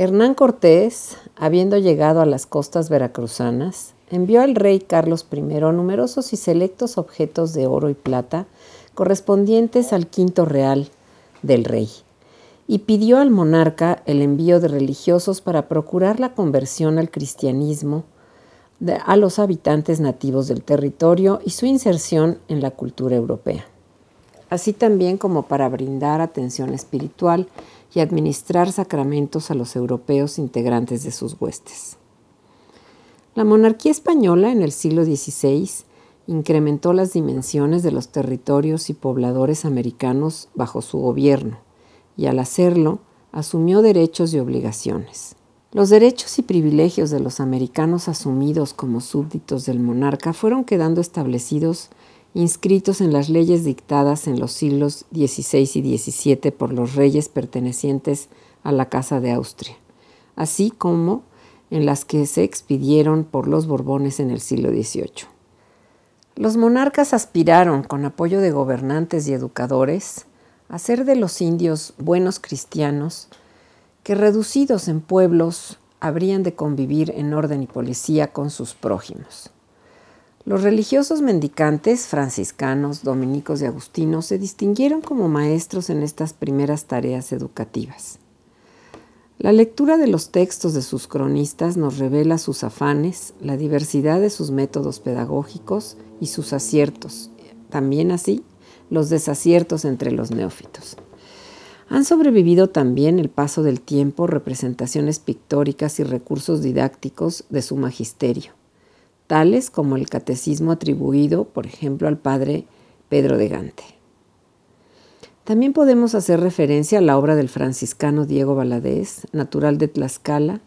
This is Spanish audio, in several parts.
Hernán Cortés, habiendo llegado a las costas veracruzanas, envió al rey Carlos I numerosos y selectos objetos de oro y plata correspondientes al quinto real del rey, y pidió al monarca el envío de religiosos para procurar la conversión al cristianismo a los habitantes nativos del territorio y su inserción en la cultura europea, así también como para brindar atención espiritual y administrar sacramentos a los europeos integrantes de sus huestes. La monarquía española en el siglo XVI incrementó las dimensiones de los territorios y pobladores americanos bajo su gobierno, y al hacerlo, asumió derechos y obligaciones. Los derechos y privilegios de los americanos asumidos como súbditos del monarca fueron quedando establecidos, inscritos en las leyes dictadas en los siglos XVI y XVII por los reyes pertenecientes a la Casa de Austria, así como en las que se expidieron por los Borbones en el siglo XVIII. Los monarcas aspiraron, con apoyo de gobernantes y educadores, a ser de los indios buenos cristianos que, reducidos en pueblos, habrían de convivir en orden y policía con sus prójimos. Los religiosos mendicantes, franciscanos, dominicos y agustinos, se distinguieron como maestros en estas primeras tareas educativas. La lectura de los textos de sus cronistas nos revela sus afanes, la diversidad de sus métodos pedagógicos y sus aciertos, también así los desaciertos entre los neófitos. Han sobrevivido también el paso del tiempo, representaciones pictóricas y recursos didácticos de su magisterio, tales como el catecismo atribuido, por ejemplo, al padre Pedro de Gante. También podemos hacer referencia a la obra del franciscano Diego Valadez, natural de Tlaxcala,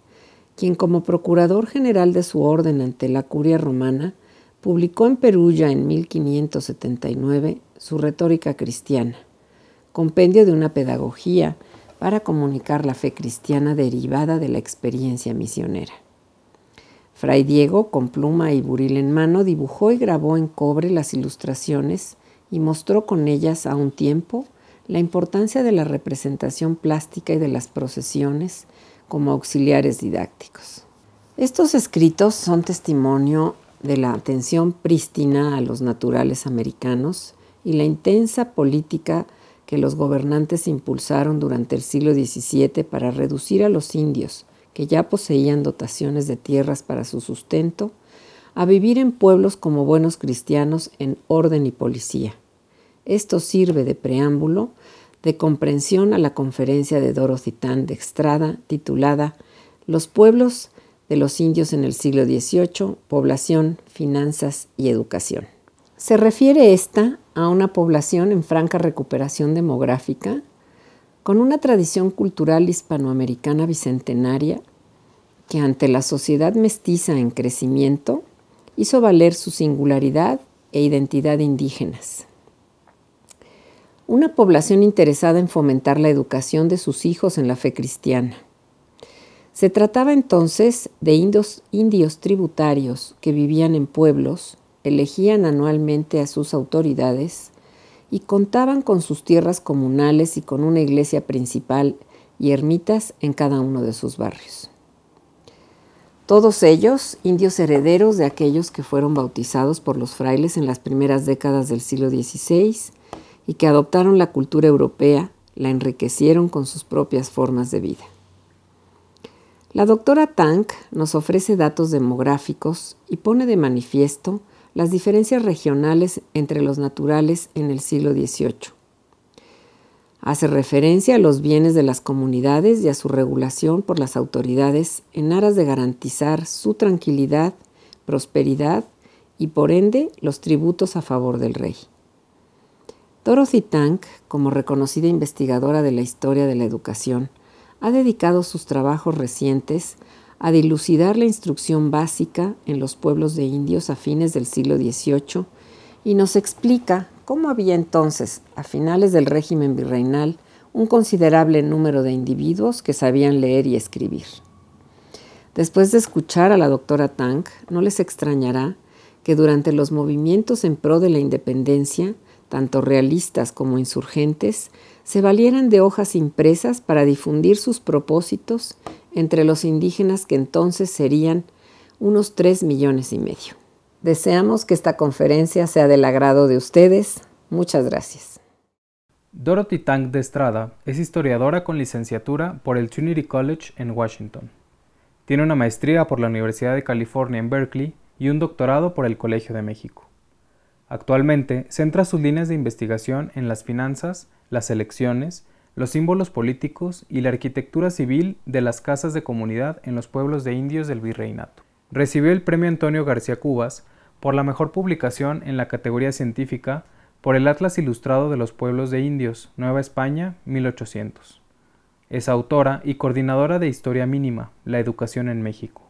quien como procurador general de su orden ante la curia romana, publicó en Perugia en 1579 su Retórica Cristiana, compendio de una pedagogía para comunicar la fe cristiana derivada de la experiencia misionera. Fray Diego, con pluma y buril en mano, dibujó y grabó en cobre las ilustraciones y mostró con ellas a un tiempo la importancia de la representación plástica y de las procesiones como auxiliares didácticos. Estos escritos son testimonio de la atención prístina a los naturales americanos y la intensa política que los gobernantes impulsaron durante el siglo XVII para reducir a los indios, que ya poseían dotaciones de tierras para su sustento, a vivir en pueblos como buenos cristianos en orden y policía. Esto sirve de preámbulo de comprensión a la conferencia de Dorothy Tand de Estrada, titulada Los pueblos de los indios en el siglo XVIII, población, finanzas y educación. Se refiere esta a una población en franca recuperación demográfica, con una tradición cultural hispanoamericana bicentenaria que ante la sociedad mestiza en crecimiento hizo valer su singularidad e identidad indígenas. Una población interesada en fomentar la educación de sus hijos en la fe cristiana. Se trataba entonces de indios tributarios que vivían en pueblos, elegían anualmente a sus autoridades y contaban con sus tierras comunales y con una iglesia principal y ermitas en cada uno de sus barrios. Todos ellos, indios herederos de aquellos que fueron bautizados por los frailes en las primeras décadas del siglo XVI y que adoptaron la cultura europea, la enriquecieron con sus propias formas de vida. La doctora Tang nos ofrece datos demográficos y pone de manifiesto las diferencias regionales entre los naturales en el siglo XVIII. Hace referencia a los bienes de las comunidades y a su regulación por las autoridades en aras de garantizar su tranquilidad, prosperidad y, por ende, los tributos a favor del rey. Dorothy Tang, como reconocida investigadora de la historia de la educación, ha dedicado sus trabajos recientes a dilucidar la instrucción básica en los pueblos de indios a fines del siglo XVIII y nos explica cómo había entonces, a finales del régimen virreinal, un considerable número de individuos que sabían leer y escribir. Después de escuchar a la doctora Tang, no les extrañará que durante los movimientos en pro de la independencia, tanto realistas como insurgentes, se valieran de hojas impresas para difundir sus propósitos entre los indígenas que entonces serían unos 3,5 millones. Deseamos que esta conferencia sea del agrado de ustedes. Muchas gracias. Dorothy Tang de Estrada es historiadora con licenciatura por el Trinity College en Washington. Tiene una maestría por la Universidad de California en Berkeley y un doctorado por el Colegio de México. Actualmente centra sus líneas de investigación en las finanzas, las elecciones, los símbolos políticos y la arquitectura civil de las casas de comunidad en los pueblos de indios del Virreinato. Recibió el Premio Antonio García Cubas por la mejor publicación en la categoría científica por el Atlas Ilustrado de los Pueblos de Indios, Nueva España, 1800. Es autora y coordinadora de Historia Mínima, la educación en México.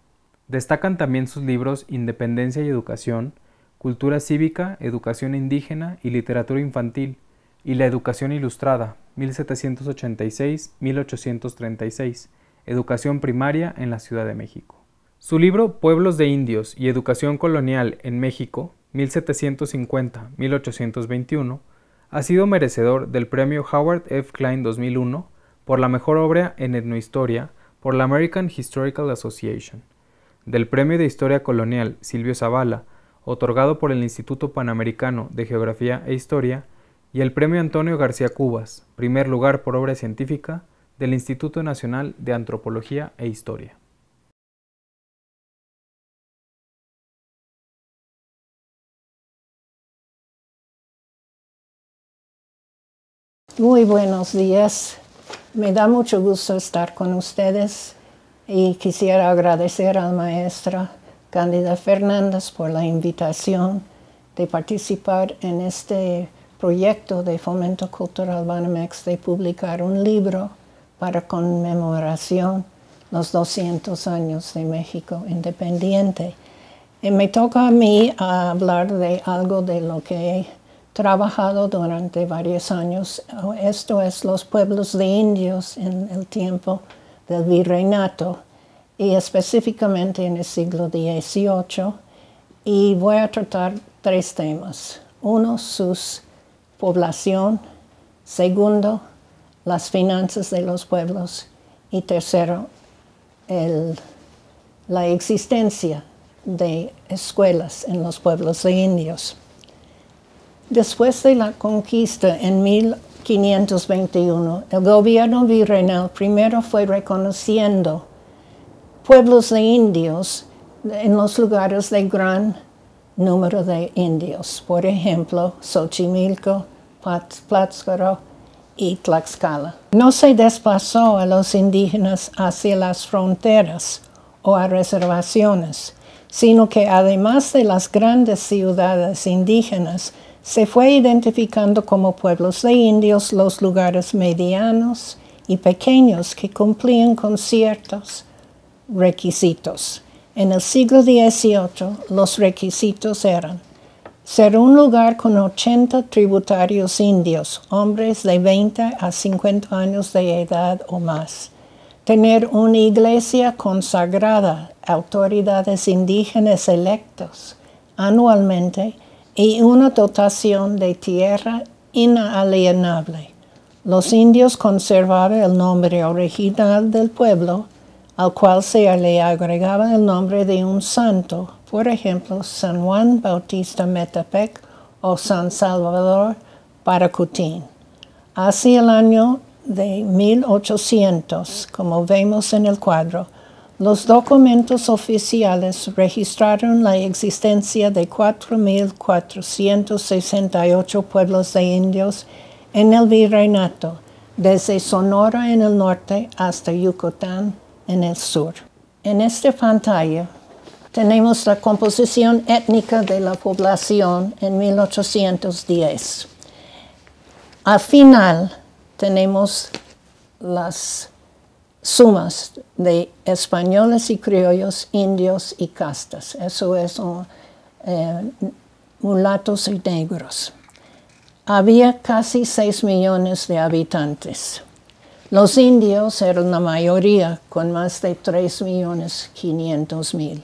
Destacan también sus libros Independencia y Educación, Cultura Cívica, Educación Indígena y Literatura Infantil, y La Educación Ilustrada, 1786-1836, Educación Primaria en la Ciudad de México. Su libro Pueblos de Indios y Educación Colonial en México, 1750-1821, ha sido merecedor del Premio Howard F. Klein 2001 por la mejor obra en etnohistoria por la American Historical Association, del Premio de Historia Colonial Silvio Zavala, otorgado por el Instituto Panamericano de Geografía e Historia, y el Premio Antonio García Cubas, primer lugar por obra científica, del Instituto Nacional de Antropología e Historia. Muy buenos días. Me da mucho gusto estar con ustedes y quisiera agradecer a la maestra Cándida Fernández por la invitación de participar en este proyecto de Fomento Cultural Banamex de publicar un libro para conmemoración los 200 años de México independiente. Y me toca a mí hablar de algo de lo que he trabajado durante varios años. Esto es los pueblos de indios en el tiempo del virreinato y específicamente en el siglo XVIII. Y voy a tratar 3 temas. Uno, su población. Segundo, las finanzas de los pueblos. Y tercero, la existencia de escuelas en los pueblos de indios. Después de la conquista en 1521, el gobierno virreinal primero fue reconociendo pueblos de indios en los lugares de gran número de indios. Por ejemplo, Xochimilco, Pátzcuaro y Tlaxcala. No se desplazó a los indígenas hacia las fronteras o a reservaciones, sino que además de las grandes ciudades indígenas, se fue identificando como pueblos de indios los lugares medianos y pequeños que cumplían con ciertos requisitos. En el siglo XVIII, los requisitos eran ser un lugar con 80 tributarios indios, hombres de 20 a 50 años de edad o más, tener una iglesia consagrada, autoridades indígenas electos anualmente, y una dotación de tierra inalienable. Los indios conservaban el nombre original del pueblo, al cual se le agregaba el nombre de un santo, por ejemplo, San Juan Bautista Metepec o San Salvador Paracutín. Hacia el año de 1800, como vemos en el cuadro, los documentos oficiales registraron la existencia de 4,468 pueblos de indios en el virreinato, desde Sonora en el norte hasta Yucatán en el sur. En esta pantalla tenemos la composición étnica de la población en 1810. Al final tenemos las sumas de españoles y criollos, indios y castas. Eso es mulatos y negros. Había casi 6 millones de habitantes. Los indios eran la mayoría, con más de 3,500,000.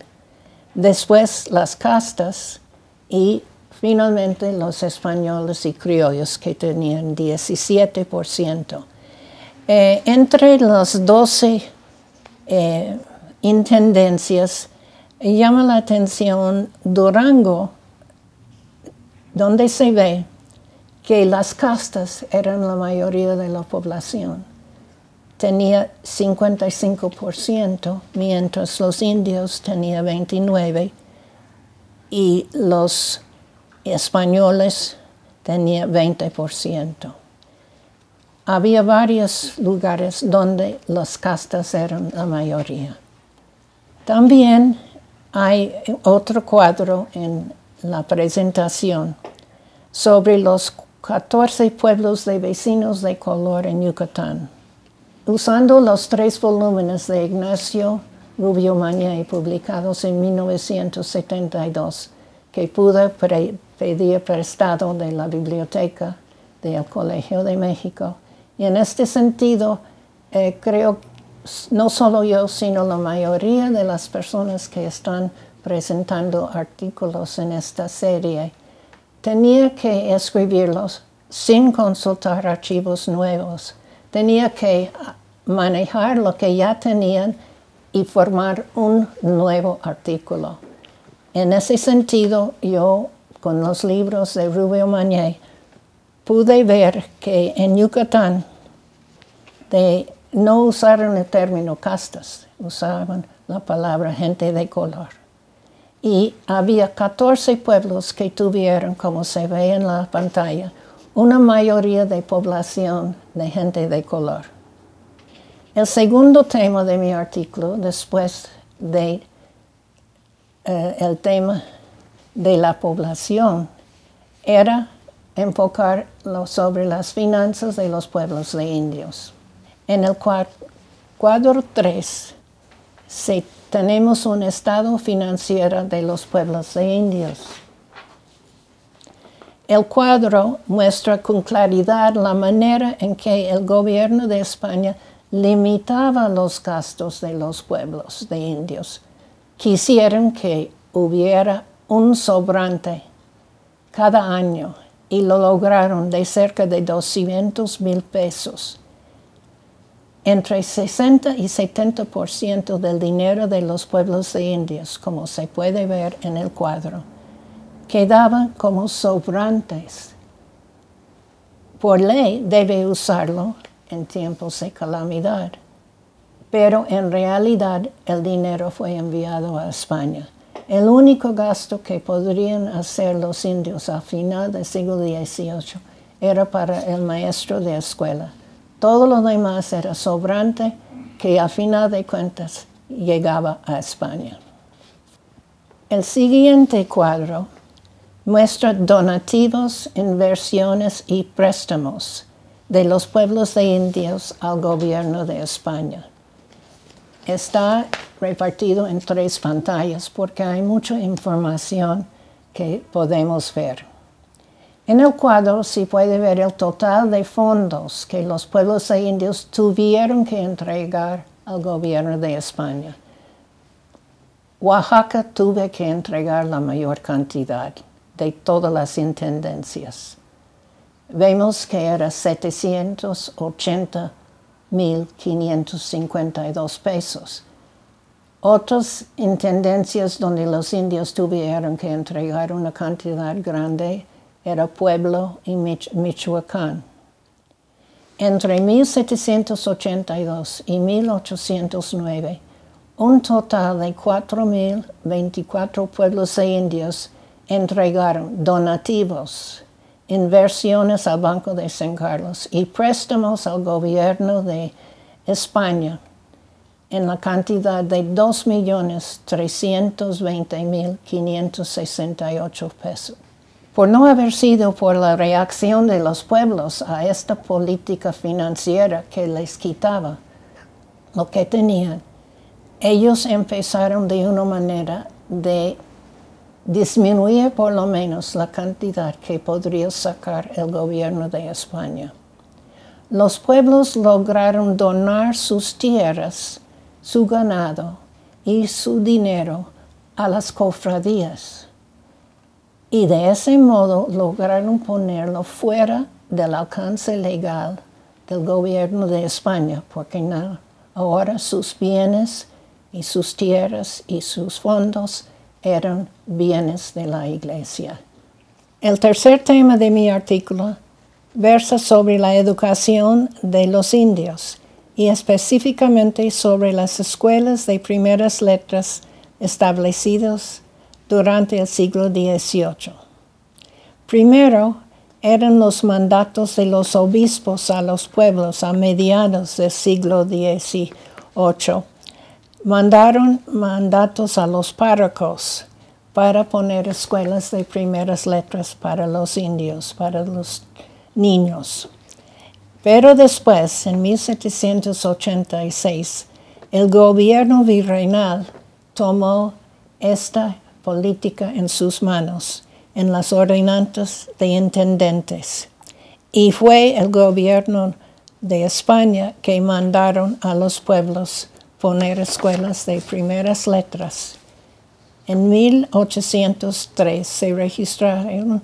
Después las castas y finalmente los españoles y criollos, que tenían 17%. Entre las 12 intendencias. Llama la atención Durango, donde se ve que las castas eran la mayoría de la población. Tenía 55%, mientras los indios tenían 29% y los españoles tenían 20%. Había varios lugares donde las castas eran la mayoría. También hay otro cuadro en la presentación sobre los 14 pueblos de vecinos de color en Yucatán. Usando los 3 volúmenes de Ignacio Rubio Mañé publicados en 1972, que pude pedir prestado de la biblioteca del Colegio de México. Y en este sentido, creo que no solo yo, sino la mayoría de las personas que están presentando artículos en esta serie, tenía que escribirlos sin consultar archivos nuevos. Tenía que manejar lo que ya tenían y formar un nuevo artículo. En ese sentido, yo, con los libros de Rubio Mañé, pude ver que en Yucatán no usaron el término castas, usaban la palabra gente de color. Y había 14 pueblos que tuvieron, como se ve en la pantalla, una mayoría de población de gente de color. El segundo tema de mi artículo, después de el tema de la población, era enfocarlo sobre las finanzas de los pueblos de indios. En el cuadro 3 tenemos un estado financiero de los pueblos de indios. El cuadro muestra con claridad la manera en que el gobierno de España limitaba los gastos de los pueblos de indios. Quisieron que hubiera un sobrante cada año y lo lograron de cerca de 200,000 pesos. Entre 60 y 70% del dinero de los pueblos de indios, como se puede ver en el cuadro, quedaban como sobrantes. Por ley debe usarlo en tiempos de calamidad, pero en realidad el dinero fue enviado a España. El único gasto que podrían hacer los indios al final del siglo XVIII era para el maestro de escuela. Todo lo demás era sobrante que al final de cuentas llegaba a España. El siguiente cuadro muestra donativos, inversiones y préstamos de los pueblos de indios al gobierno de España. Está repartido en 3 pantallas porque hay mucha información que podemos ver. En el cuadro se puede ver el total de fondos que los pueblos de indios tuvieron que entregar al gobierno de España. Oaxaca tuvo que entregar la mayor cantidad de todas las intendencias. Vemos que era 780,552 pesos. Otras intendencias donde los indios tuvieron que entregar una cantidad grande era Pueblo y Michoacán. Entre 1782 y 1809, un total de 4,024 pueblos de indios entregaron donativos, inversiones al Banco de San Carlos y préstamos al gobierno de España en la cantidad de 2,320,568 pesos. Por no haber sido por la reacción de los pueblos a esta política financiera que les quitaba lo que tenían, ellos empezaron de una manera de disminuir por lo menos la cantidad que podría sacar el gobierno de España. Los pueblos lograron donar sus tierras, su ganado y su dinero a las cofradías. Y de ese modo lograron ponerlo fuera del alcance legal del gobierno de España, porque no Ahora sus bienes y sus tierras y sus fondos eran bienes de la iglesia. El tercer tema de mi artículo versa sobre la educación de los indios y específicamente sobre las escuelas de primeras letras establecidas durante el siglo XVIII. Primero eran los mandatos de los obispos a los pueblos a mediados del siglo XVIII. Mandaron mandatos a los párrocos para poner escuelas de primeras letras para los indios, para los niños. Pero después, en 1786, el gobierno virreinal tomó esta política en sus manos, en las ordenanzas de intendentes. Y fue el gobierno de España que mandaron a los pueblos poner escuelas de primeras letras. En 1803 se registraron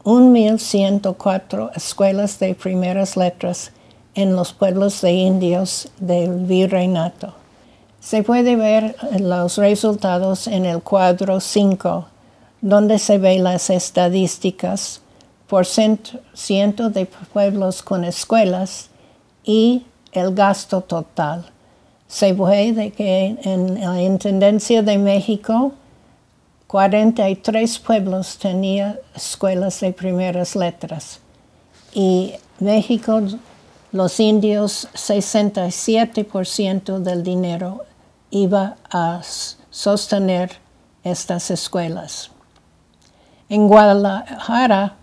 1,104 escuelas de primeras letras en los pueblos de indios del virreinato. Se puede ver los resultados en el cuadro 5, donde se ven las estadísticas por ciento de pueblos con escuelas y el gasto total. Se ve de que en la Intendencia de México, 43 pueblos tenían escuelas de primeras letras. Y México, los indios, 67% del dinero iba a sostener estas escuelas. En Guadalajara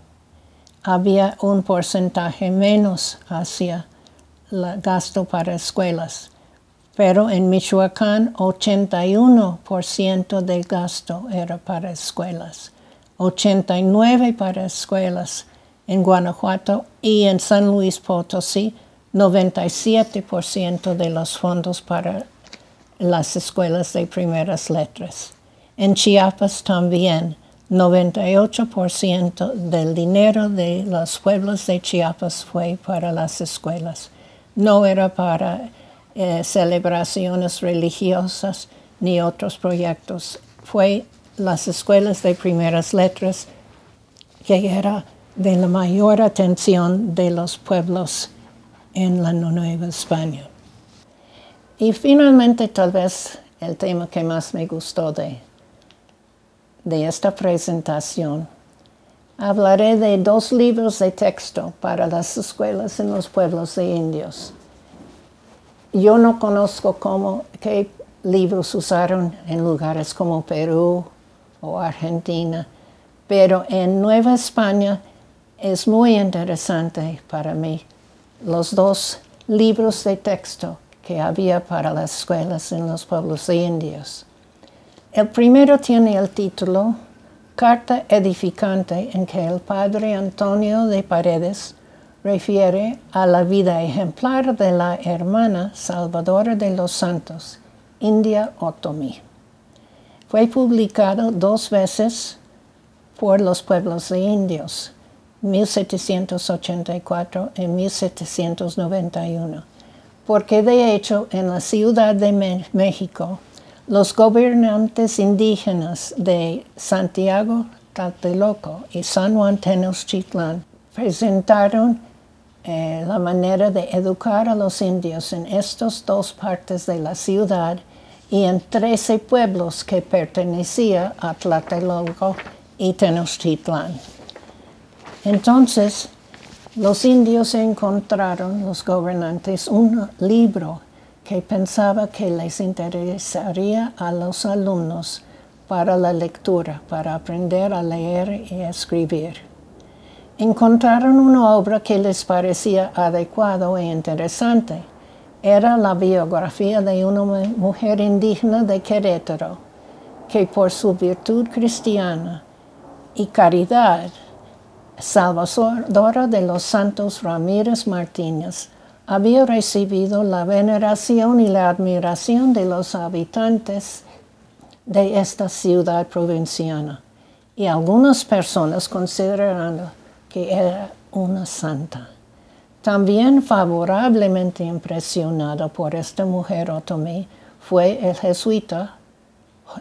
había un porcentaje menos hacia el gasto para escuelas, pero en Michoacán 81% del gasto era para escuelas, 89% para escuelas en Guanajuato y en San Luis Potosí 97% de los fondos para las escuelas de primeras letras. En Chiapas también 98% del dinero de los pueblos de Chiapas fue para las escuelas. No era para celebraciones religiosas ni otros proyectos. Fue las escuelas de primeras letras que era de la mayor atención de los pueblos en la Nueva España. Y finalmente, tal vez el tema que más me gustó de esta presentación, hablaré de 2 libros de texto para las escuelas en los pueblos de indios. Yo no conozco qué libros usaron en lugares como Perú o Argentina, pero en Nueva España es muy interesante para mí los 2 libros de texto que había para las escuelas en los pueblos de indios. El primero tiene el título Carta Edificante, en que el padre Antonio de Paredes refiere a la vida ejemplar de la hermana Salvadora de los Santos, India Otomí. Fue publicado 2 veces por los pueblos de indios, 1784 y 1791, porque de hecho en la Ciudad de México los gobernantes indígenas de Santiago Tlatelolco y San Juan Tenochtitlán presentaron la manera de educar a los indios en estas 2 partes de la ciudad y en 13 pueblos que pertenecían a Tlatelolco y Tenochtitlán. Entonces, los indios encontraron, los gobernantes, un libro que pensaba que les interesaría a los alumnos para la lectura, para aprender a leer y escribir. Encontraron una obra que les parecía adecuado e interesante. Era la biografía de una mujer indígena de Querétaro, que por su virtud cristiana y caridad, Salvadora de los Santos Ramírez Martínez, había recibido la veneración y la admiración de los habitantes de esta ciudad provinciana, y algunas personas considerando que era una santa. También favorablemente impresionado por esta mujer otomí fue el jesuita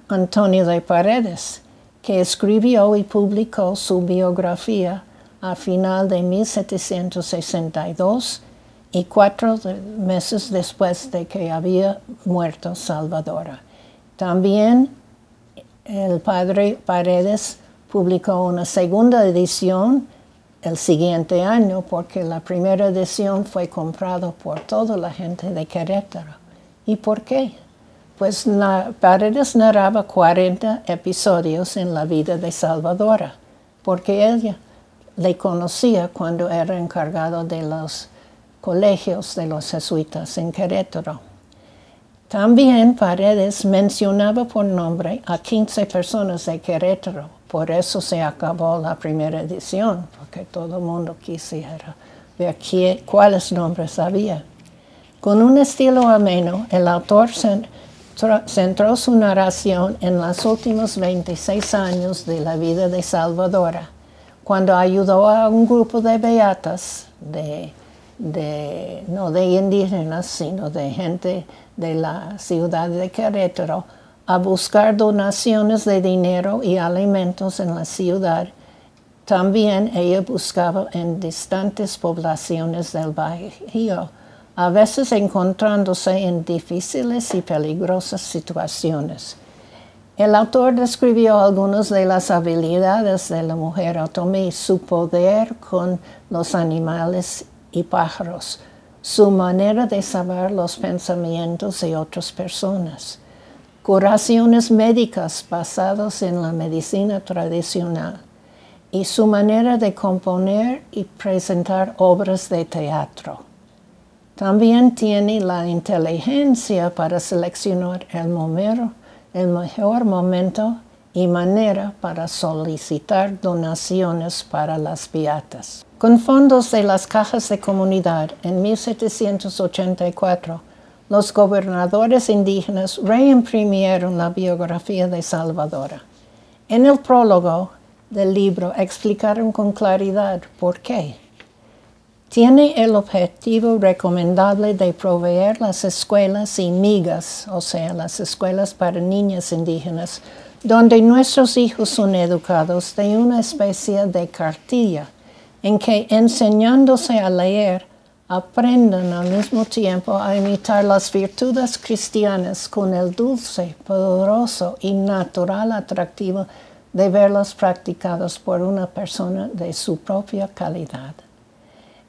Antonio de Paredes, que escribió y publicó su biografía a final de 1762 y 4 meses después de que había muerto Salvadora. También el padre Paredes publicó una segunda edición el siguiente año, porque la primera edición fue comprada por toda la gente de Querétaro. ¿Y por qué? Pues Paredes narraba 40 episodios en la vida de Salvadora, porque ella le conocía cuando era encargado de los colegios de los jesuitas en Querétaro. También Paredes mencionaba por nombre a 15 personas de Querétaro. Por eso se acabó la primera edición, porque todo el mundo quisiera ver cuáles nombres había. Con un estilo ameno, el autor centró su narración en los últimos 26 años de la vida de Salvadora, cuando ayudó a un grupo de beatas, no de indígenas, sino de gente de la ciudad de Querétaro, a buscar donaciones de dinero y alimentos en la ciudad. También ella buscaba en distantes poblaciones del Bajío, a veces encontrándose en difíciles y peligrosas situaciones. El autor describió algunas de las habilidades de la mujer otomí, su poder con los animales y pájaros, su manera de saber los pensamientos de otras personas, curaciones médicas basadas en la medicina tradicional y su manera de componer y presentar obras de teatro. También tiene la inteligencia para seleccionar el mejor momento y manera para solicitar donaciones para las beatas. Con fondos de las cajas de comunidad, en 1784, los gobernadores indígenas reimprimieron la biografía de Salvadora. En el prólogo del libro explicaron con claridad por qué. Tiene el objetivo recomendable de proveer las escuelas y migas, o sea, las escuelas para niñas indígenas, donde nuestros hijos son educados, de una especie de cartilla, en que enseñándose a leer, aprendan al mismo tiempo a imitar las virtudes cristianas con el dulce, poderoso y natural atractivo de verlas practicados por una persona de su propia calidad.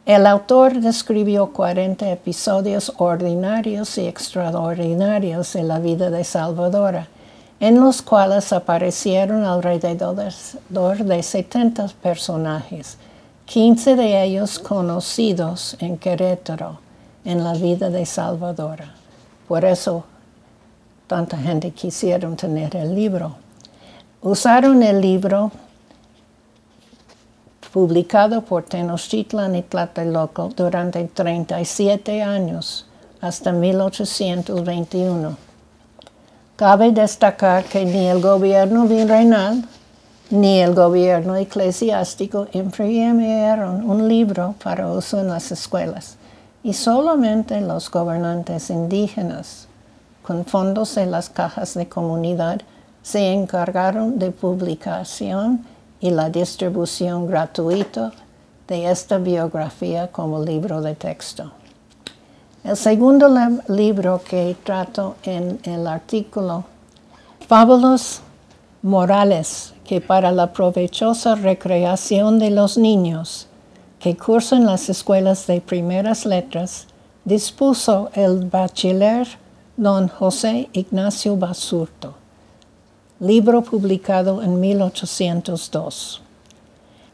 El autor describió 40 episodios ordinarios y extraordinarios de la vida de Salvadora, en los cuales aparecieron alrededor de 70 personajes, 15 de ellos conocidos en Querétaro, en la vida de Salvadora. Por eso, tanta gente quisieron tener el libro. Usaron el libro publicado por Tenochtitlan y Tlatelolco durante 37 años, hasta 1821. Cabe destacar que ni el gobierno virreinal ni el gobierno eclesiástico imprimieron un libro para uso en las escuelas, y solamente los gobernantes indígenas, con fondos de las cajas de comunidad, se encargaron de publicación y la distribución gratuita de esta biografía como libro de texto. El segundo libro que trato en el artículo, Fábulas morales que para la provechosa recreación de los niños que cursan las escuelas de primeras letras, dispuso el bachiller don José Ignacio Basurto, libro publicado en 1802.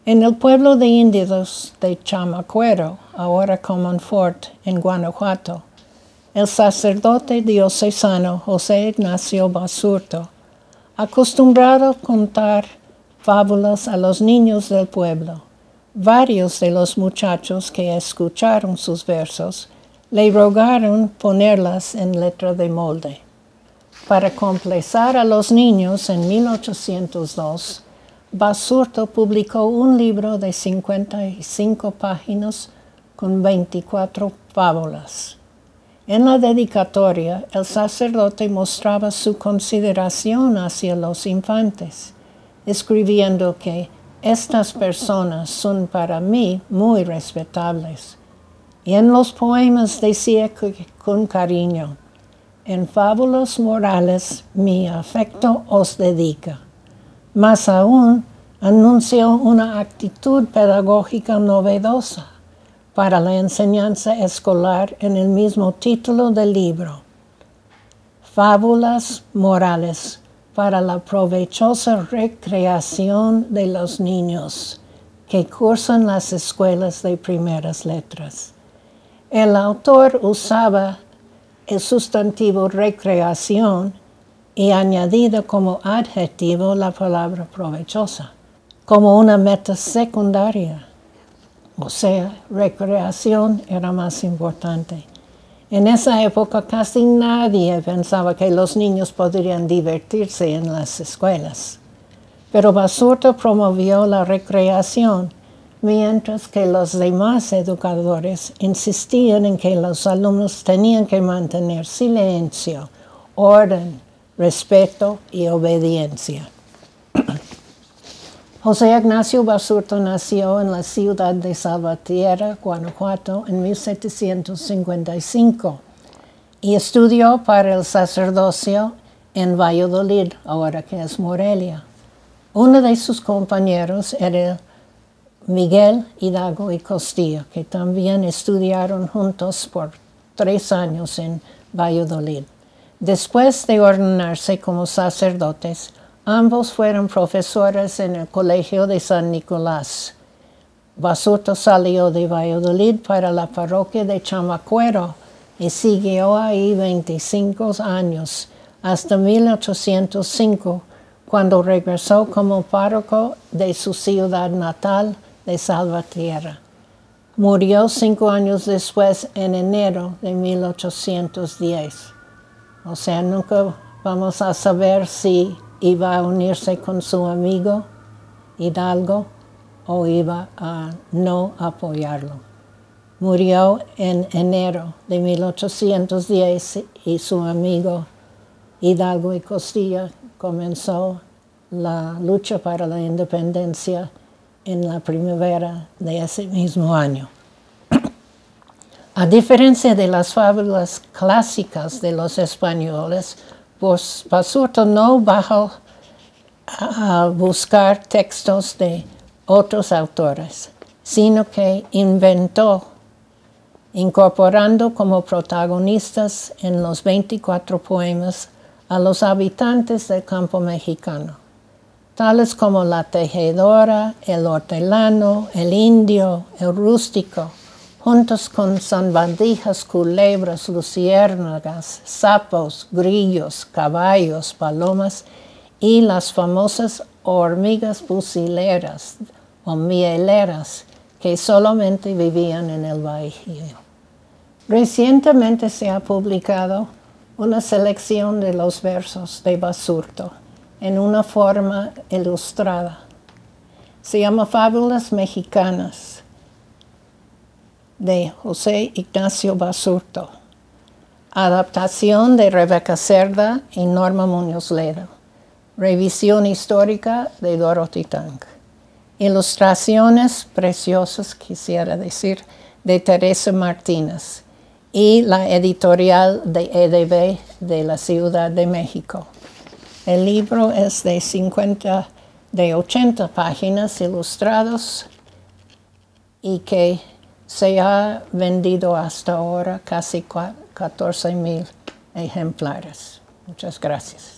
En el pueblo de indios de Chamacuero, ahora Comonfort, en Guanajuato, el sacerdote diocesano José Ignacio Basurto, acostumbrado a contar fábulas a los niños del pueblo, varios de los muchachos que escucharon sus versos le rogaron ponerlas en letra de molde. Para complacer a los niños, en 1802, Basurto publicó un libro de 55 páginas con 24 fábulas. En la dedicatoria, el sacerdote mostraba su consideración hacia los infantes, escribiendo que estas personas son para mí muy respetables. Y en los poemas decía con cariño, en fábulas morales mi afecto os dedica. Más aún, anunció una actitud pedagógica novedosa para la enseñanza escolar en el mismo título del libro. Fábulas morales para la provechosa recreación de los niños que cursan las escuelas de primeras letras. El autor usaba el sustantivo recreación y añadido como adjetivo la palabra provechosa, como una meta secundaria. O sea, recreación era más importante. En esa época casi nadie pensaba que los niños podrían divertirse en las escuelas. Pero Basurto promovió la recreación, mientras que los demás educadores insistían en que los alumnos tenían que mantener silencio, orden, respeto y obediencia. José Ignacio Basurto nació en la ciudad de Salvatierra, Guanajuato, en 1755 y estudió para el sacerdocio en Valladolid, ahora que es Morelia. Uno de sus compañeros era Miguel Hidalgo y Costilla, que también estudiaron juntos por 3 años en Valladolid. Después de ordenarse como sacerdotes, ambos fueron profesores en el Colegio de San Nicolás. Basurto salió de Valladolid para la parroquia de Chamacuero y siguió ahí 25 años, hasta 1805, cuando regresó como párroco de su ciudad natal de Salvatierra. Murió 5 años después, en enero de 1810. O sea, nunca vamos a saber si iba a unirse con su amigo Hidalgo o iba a no apoyarlo. Murió en enero de 1810 y su amigo Hidalgo y Costilla comenzó la lucha para la independencia en la primavera de ese mismo año. A diferencia de las fábulas clásicas de los españoles, pues Basurto no bajó a buscar textos de otros autores, sino que inventó, incorporando como protagonistas en los 24 poemas a los habitantes del campo mexicano, tales como la tejedora, el hortelano, el indio, el rústico, juntos con sabandijas, culebras, luciérnagas, sapos, grillos, caballos, palomas y las famosas hormigas fusileras o mieleras que solamente vivían en el Bajío. Recientemente se ha publicado una selección de los versos de Basurto en una forma ilustrada. Se llama Fábulas Mexicanas, de José Ignacio Basurto, adaptación de Rebeca Cerda y Norma Muñoz Ledo, revisión histórica de Dorothy Tang, ilustraciones preciosas, quisiera decir, de Teresa Martínez y la editorial de EDB de la Ciudad de México. El libro es de 80 páginas ilustrados y que se ha vendido hasta ahora casi 14,000 ejemplares. Muchas gracias.